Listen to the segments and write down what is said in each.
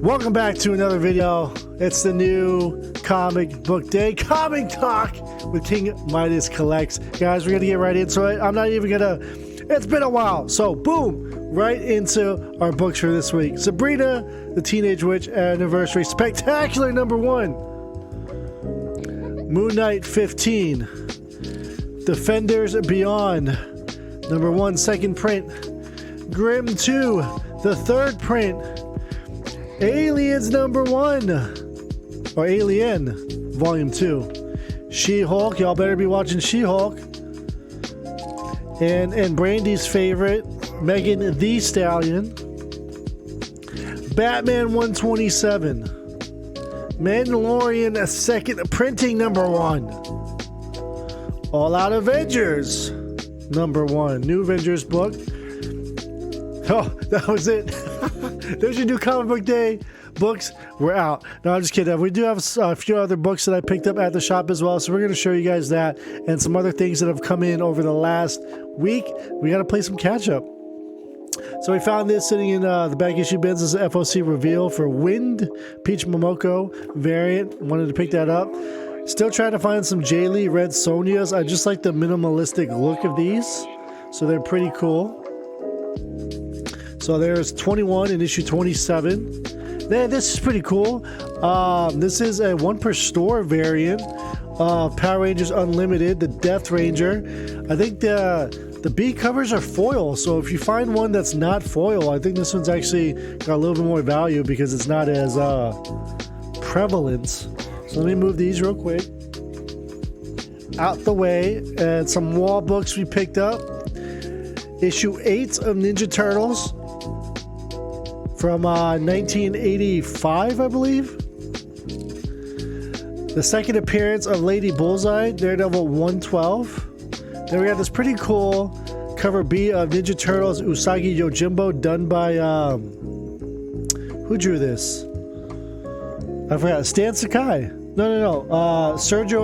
Welcome back to another video. It's the new comic book day, Comic Talk with King Midas Collects. Guys, we're gonna get right into it. I'm not even gonna, it's been a while. So boom, right into our books for this week. Sabrina, the Teenage Witch Anniversary Spectacular #1. Moon Knight 15. Defenders Beyond #1, second print. Grimm 2, the third print. Aliens #1, or Alien Volume 2. She-Hulk, y'all better be watching She-Hulk. And Brandy's favorite, Megan Thee Stallion. Batman 127. Mandalorian second printing #1. All Out Avengers #1. New Avengers book. Oh, that was it. There's your new comic book day books. We're out. No, I'm just kidding. We do have a few other books that I picked up at the shop as well, so we're going to show you guys that and some other things that have come in over the last week. We got to play some catch up. So we found this sitting in the back issue bins as an FOC reveal for Wind Peach Momoko variant. Wanted to pick that up. Still trying to find some Jay Lee Red Sonias. I just like the minimalistic look of these, so they're pretty cool. So there's 21 in issue 27. Man, this is pretty cool. This is a 1 per store variant of Power Rangers Unlimited, the Death Ranger. I think the B covers are foil, so if you find one that's not foil, I think this one's actually got a little bit more value because it's not as prevalent. So let me move these real quick out the way. And some wall books we picked up. Issue 8 of Ninja Turtles from 1985, I believe. The second appearance of Lady Bullseye, Daredevil 112. Then we got this pretty cool cover B of Ninja Turtles Usagi Yojimbo, done by who drew this? I forgot. Stan Sakai. No. Sergio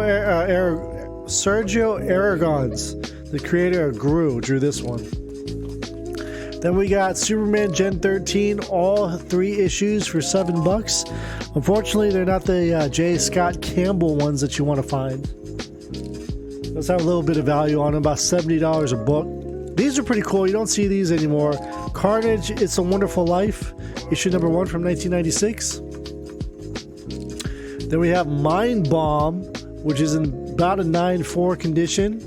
Aragon's, the creator of Gru, drew this one. Then we got Superman Gen 13, all 3 issues for $7. Unfortunately, they're not the J. Scott Campbell ones that you want to find. Those have a little bit of value on them, about $70 a book. These are pretty cool. You don't see these anymore. Carnage, It's a Wonderful Life, issue #1 from 1996. Then we have Mind Bomb, which is in about a 9.4 condition.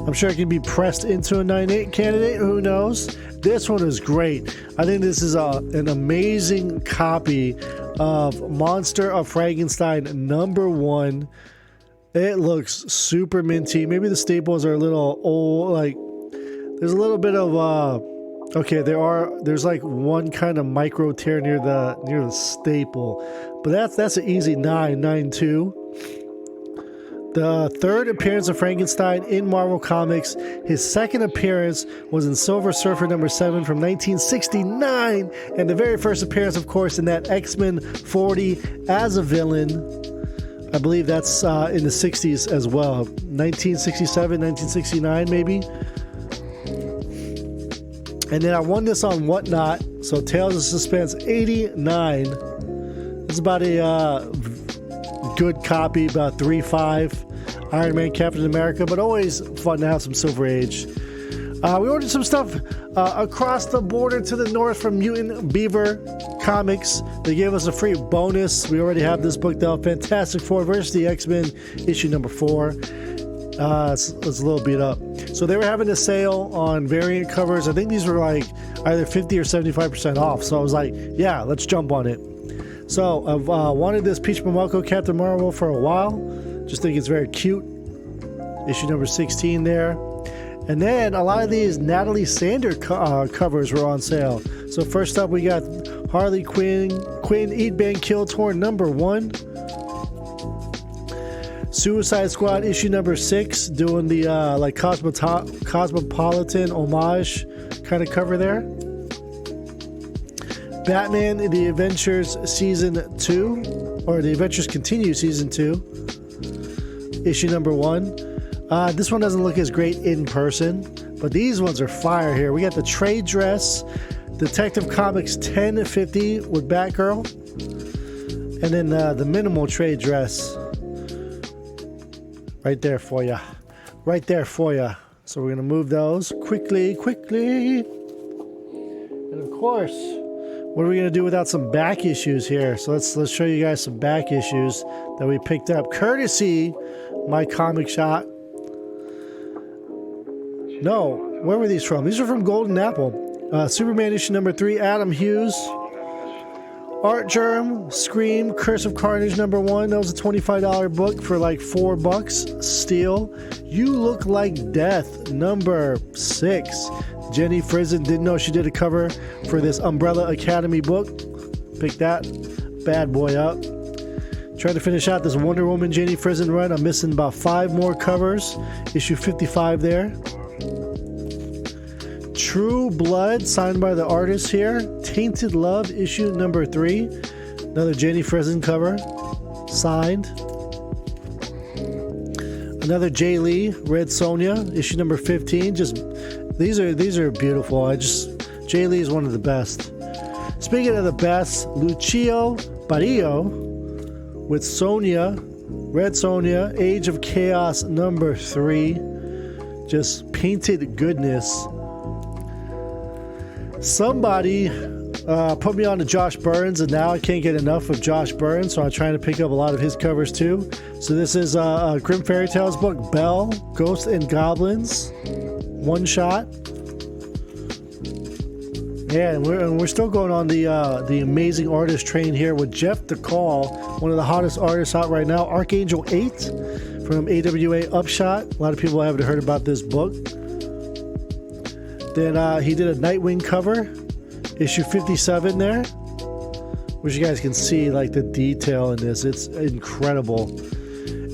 I'm sure it can be pressed into a 9.8 candidate. Who knows? This one is great. I think this is an amazing copy of Monster of Frankenstein #1. It looks super minty. Maybe the staples are a little old. Like, there's a little bit of okay. There's like one kind of micro tear near the staple, but that's an easy 9.2. The third appearance of Frankenstein in Marvel Comics. His second appearance was in Silver Surfer #7 from 1969. And the very first appearance, of course, in that X-Men 40 as a villain. I believe that's in the 60s as well. 1967, 1969 maybe. And then I won this on Whatnot. So Tales of Suspense 89. It's about a good copy, about 3.5. Iron Man, Captain America, but always fun to have some Silver Age. We ordered some stuff across the border to the north from Mutant Beaver Comics. They gave us a free bonus. We already have this book though. Fantastic Four vs. the X-Men, issue #4. It's a little beat up. So they were having a sale on variant covers. I think these were like either 50 or 75% off. So I was like, yeah, let's jump on it. So I've wanted this Peach Momoko Captain Marvel for a while. Just think it's very cute. Issue #16 there. And then a lot of these Natalie Sander covers were on sale. So first up we got Harley Quinn Eat Bang Kill Torn #1. Suicide Squad issue #6, doing the like cosmopolitan homage kind of cover there. Batman The Adventures Season 2, or The Adventures Continue Season 2, issue #1. This one doesn't look as great in person, but these ones are fire here. We got the trade dress, Detective Comics 1050 with Batgirl. And then the minimal trade dress. Right there for you. Right there for you. So we're going to move those quickly. And of course, what are we going to do without some back issues here? So let's show you guys some back issues that we picked up courtesy My Comic Shop. No, where were these from? These are from Golden Apple. Superman issue number 3, Adam Hughes. Art Germ, Scream, Curse of Carnage number 1. That was a $25 book for like $4. Steel. You Look Like Death number 6. Jenny Frison didn't know she did a cover for this Umbrella Academy book. Pick that bad boy up. Trying to finish out this Wonder Woman Jenny Frison run. I'm missing about 5 more covers. Issue 55 there. True Blood, signed by the artist here. Tainted Love, issue number 3. Another Jenny Frison cover. Signed. Another Jay Lee, Red Sonja, issue number 15. These are beautiful. Jay Lee is one of the best. Speaking of the best, Lucio Barrio with Sonja, Red Sonja, Age of Chaos number 3. Just painted goodness. Somebody put me on to Josh Burns, and now I can't get enough of Josh Burns, so I'm trying to pick up a lot of his covers too. So this is a Grim Fairy Tales book, Belle, Ghosts and Goblins, one shot. Yeah, and we're still going on the amazing artist train here with Jeff DeCall, one of the hottest artists out right now. Archangel 8 from AWA Upshot. A lot of people haven't heard about this book. Then he did a Nightwing cover, issue 57 there, which you guys can see like the detail in this. It's incredible.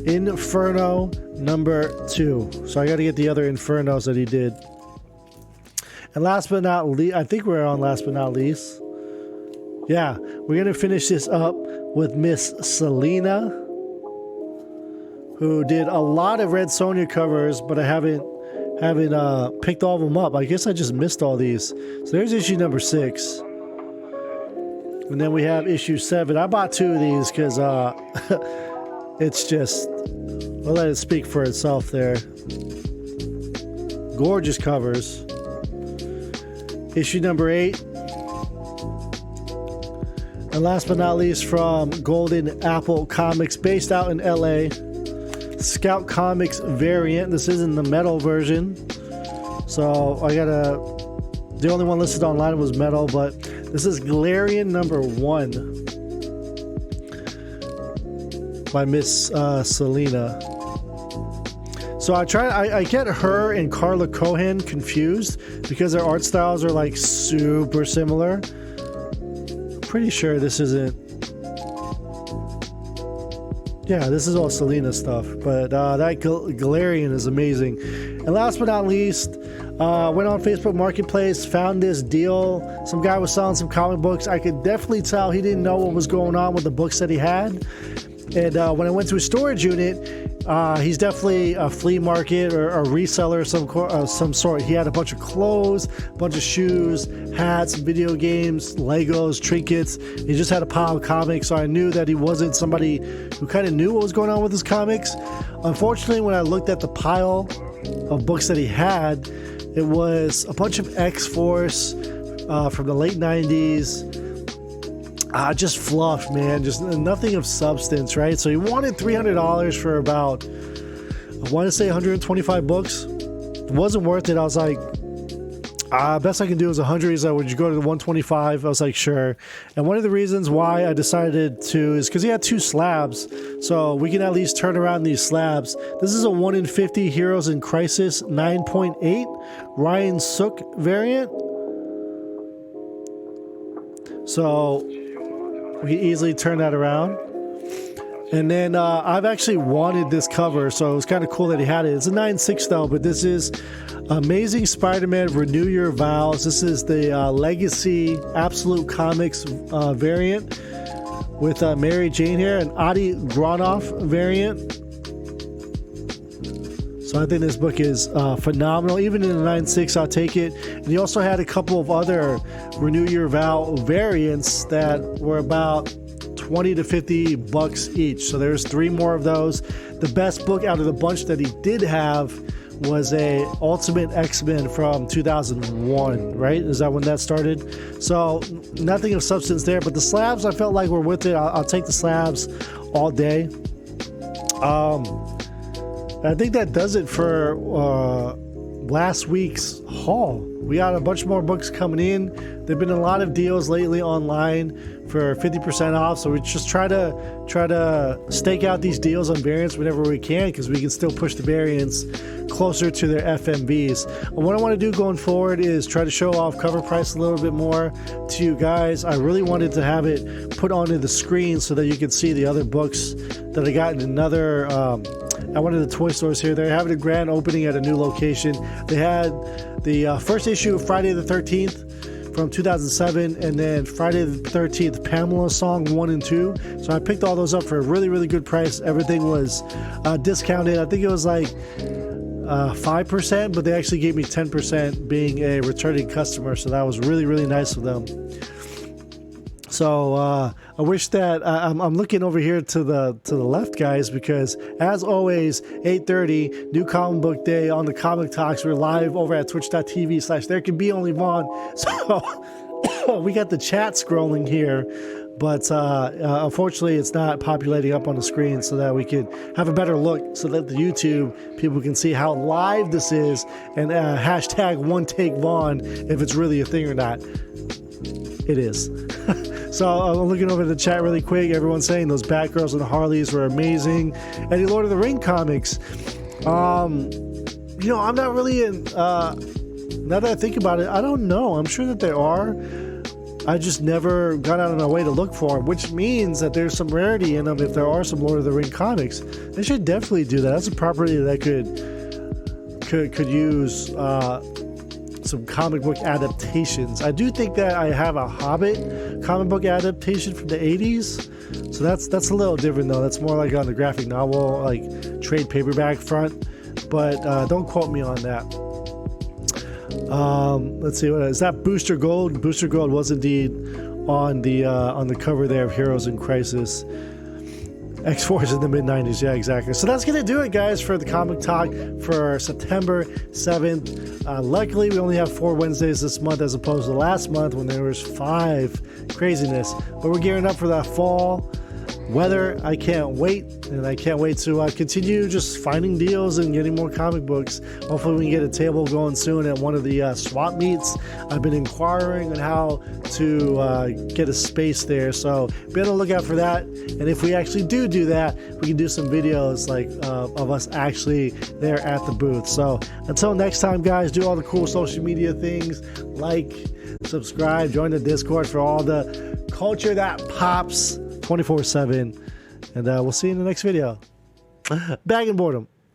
Inferno number 2. So I got to get the other Infernos that he did. And last but not least, I think we're on last but not least. Yeah, we're going to finish this up with Miss Selena, who did a lot of Red Sonja covers, but I haven't picked all of them up. I guess I just missed all these. So there's issue number 6. And then we have issue 7. I bought 2 of these because it's just, I'll let it speak for itself there. Gorgeous covers. Issue number 8. And last but not least, from Golden Apple Comics, based out in LA, Scout Comics variant. This isn't the metal version, so the only one listed online was metal, but this is Galarian number 1 by Miss Selena. So I get her and Carla Cohen confused because their art styles are like super similar. I'm pretty sure this isn't. Yeah, this is all Selena stuff, but that Galarian is amazing. And last but not least, went on Facebook Marketplace, found this deal. Some guy was selling some comic books. I could definitely tell he didn't know what was going on with the books that he had. And when I went to a storage unit, he's definitely a flea market or a reseller of some sort. He had a bunch of clothes, a bunch of shoes, hats, video games, Legos, trinkets. He just had a pile of comics, so I knew that he wasn't somebody who kind of knew what was going on with his comics. Unfortunately, when I looked at the pile of books that he had, it was a bunch of X-Force from the late 90s. Just fluff, man. Just nothing of substance, right? So he wanted $300 for about, I want to say 125 books. It wasn't worth it. I was like, best I can do is 100. He's like, would you go to the 125? I was like, sure. And one of the reasons why I decided to is because he had 2 slabs, so we can at least turn around these slabs. This is a 1 in 50 Heroes in Crisis 9.8 Ryan Sook variant. So we can easily turn that around. And then I've actually wanted this cover, so it was kind of cool that he had it. It's a 9.6 though, but this is Amazing Spider-Man Renew Your Vows. This is the Legacy Absolute Comics variant with Mary Jane here, and Adi Gronoff variant. So So I think this book is phenomenal. Even in the 9.6, I'll take it. And he also had a couple of other Renew Your Vow variants that were about $20 to $50 each. So there's 3 more of those. The best book out of the bunch that he did have was a Ultimate X-Men from 2001, right? Is that when that started? So nothing of substance there, but the slabs I felt like were with it. I'll take the slabs all day. I think that does it for last week's haul. We got a bunch more books coming in. There've been a lot of deals lately online for 50% off, so we just try to stake out these deals on variants whenever we can, because we can still push the variants closer to their FMVs. And what I want to do going forward is try to show off cover price a little bit more to you guys. I really wanted to have it put onto the screen so that you can see the other books that I got in another at one of the toy stores here. They're having a grand opening at a new location. They had the first issue of Friday the 13th from 2007, and then Friday the 13th, Pamela Song 1 and 2. So I picked all those up for a really, really good price. Everything was discounted. I think it was like 5%, but they actually gave me 10% being a returning customer. So that was really, really nice of them. So I wish that I'm looking over here to the left, guys, because as always, 8:30 New Comic Book Day on the Comic Talks. We're live over at twitch.tv/ThereCanBeOnlyVaughn. So we got the chat scrolling here, but unfortunately it's not populating up on the screen so that we could have a better look, so that the YouTube people can see how live this is, and hashtag one take Vaughn if it's really a thing or not. It is. So I'm looking over the chat really quick. Everyone's saying those Batgirls and Harleys were amazing. Any Lord of the Ring comics? I'm not really in. Now that I think about it, I don't know. I'm sure that there are. I just never got out of my way to look for them, which means that there's some rarity in them. If there are some Lord of the Ring comics, they should definitely do that. That's a property that could use some comic book adaptations. I do think that I have a Hobbit comic book adaptation from the 80s, so that's a little different though. That's more like on the graphic novel, like trade paperback front, but don't quote me on that. Let's see, what is that? Booster Gold. Booster Gold was indeed on the cover there of Heroes in Crisis. X-Force in the mid-90s, yeah, exactly. So that's going to do it, guys, for the Comic Talk for September 7th. Luckily, we only have 4 Wednesdays this month as opposed to last month when there was 5. Craziness. But we're gearing up for that fall weather. I can't wait, and I can't wait to continue just finding deals and getting more comic books. Hopefully we can get a table going soon at one of the swap meets. I've been inquiring on how to get a space there, so be on the lookout for that. And if we actually do that, we can do some videos like of us actually there at the booth. So until next time, guys, do all the cool social media things, like, subscribe, join the Discord for all the culture that pops 24/7, and we'll see you in the next video. Bag and Boredom.